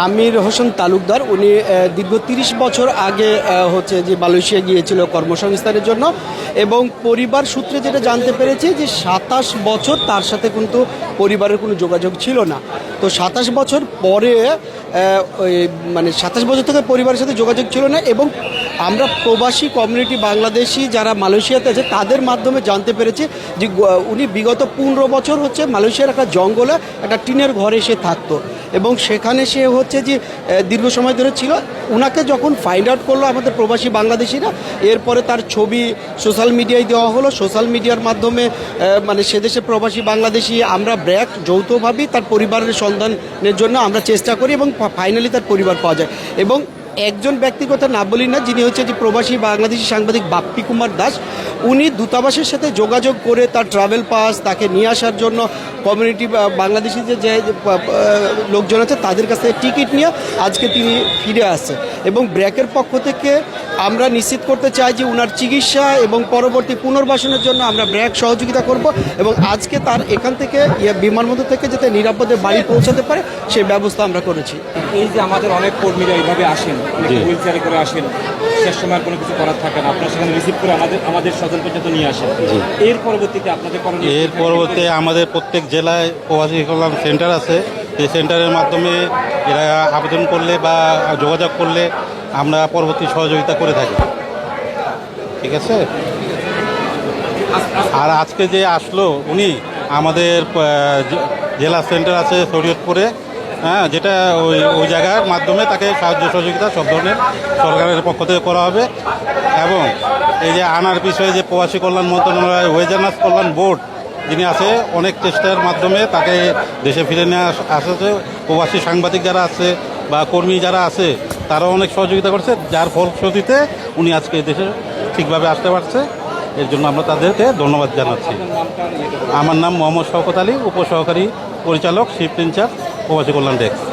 আমির হোসেন তালুকদার। উনি দীর্ঘ ৩০ বছর আগে হচ্ছে যে মালয়েশিয়া গিয়েছিল কর্মসংস্থানের জন্য, এবং পরিবার সূত্রে যেটা জানতে পেরেছি যে ২৭ বছর তার সাথে কিন্তু পরিবারের কোনো যোগাযোগ ছিল না। তো ২৭ বছর পরে মানে ২৭ বছর থেকে পরিবারের সাথে যোগাযোগ ছিল না, এবং আমরা প্রবাসী কমিউনিটি বাংলাদেশি যারা মালয়েশিয়াতে আছে তাদের মাধ্যমে জানতে পেরেছি যে উনি বিগত ১৫ বছর হচ্ছে মালয়েশিয়ার একটা জঙ্গলে একটা টিনের ঘরে সে থাকতো, এবং সেখানে সে হচ্ছে যে দীর্ঘ সময় ধরে ছিল। ওনাকে যখন ফাইন্ড আউট করলো আমাদের প্রবাসী বাংলাদেশিরা, এরপরে তার ছবি সোশ্যাল মিডিয়ায় দেওয়া হলো। সোশ্যাল মিডিয়ার মাধ্যমে মানে সেদেশে প্রবাসী বাংলাদেশি আমরা ব্র্যাক যৌথভাবেই তার পরিবারের সন্ধানের জন্য আমরা চেষ্টা করি, এবং ফাইনালি তার পরিবার পাওয়া যায়। এবং একজন ব্যক্তির কথা না বলি না, যিনি হচ্ছে যে প্রবাসী বাংলাদেশি সাংবাদিক বাপ্পি কুমার দাস, উনি দূতাবাসের সাথে যোগাযোগ করে তার ট্রাভেল পাস তাকে নিয়ে আসার জন্য কমিউনিটি বাংলাদেশি যে লোকজন আছে তাদের কাছ থেকে টিকিট নিয়ে আজকে তিনি ফিরে আসছে। এবং ব্র্যাকের পক্ষ থেকে আমরা নিশ্চিত করতে চাই যে ওনার চিকিৎসা এবং পরবর্তী পুনর্বাসনের জন্য আমরা ব্র্যাক সহযোগিতা করব, এবং আজকে তার এখান থেকে বিমানবন্দর থেকে যাতে নিরাপদে বাড়ি পৌঁছাতে পারে সেই ব্যবস্থা আমরা করেছি। এই যে আমাদের অনেক কর্মীরা এইভাবে আসেন, হুইল চেয়ারে করে আসেন, শেষ সময় কোনো কিছু করার থাকে না, আপনারা সেখানে রিসিভ করে আমাদের স্বজন পর্যন্ত নিয়ে আসেন। এর পরবর্তীতে আপনাদের আমাদের প্রত্যেক জেলায় প্রবাসী কল্যাণ সেন্টার আছে। এই সেন্টারের মাধ্যমে এরা আবেদন করলে বা যোগাযোগ করলে আমরা পরবর্তী সহযোগিতা করে থাকি। ঠিক আছে। আর আজকে যে আসলো উনি, আমাদের জেলা সেন্টার আছে শরীয়তপুরে, হ্যাঁ, যেটা ওই জায়গার মাধ্যমে তাকে সাহায্য সহযোগিতা সব ধরনের সরকারের পক্ষ থেকে করা হবে। এবং এই যে আনার বিষয়ে যে প্রবাসী কল্যাণ মন্ত্রণালয় ওয়েজার্নাস কল্যাণ বোর্ড যিনি আছে, অনেক চেষ্টার মাধ্যমে তাকে দেশে ফিরে নিয়ে আসছে। প্রবাসী সাংবাদিক যারা আছে বা কর্মী যারা আছে তারাও অনেক সহযোগিতা করছে, যার ফলশ্রুতিতে উনি আজকে দেশে ঠিকভাবে আসতে পারছে। এর জন্য আমরা তাদেরকে ধন্যবাদ জানাচ্ছি। আমার নাম মোহাম্মদ শওকত আলী, উপসহকারী পরিচালক, শিফট ইনচার্জ, প্রবাসী কল্যাণ ডেস্ক।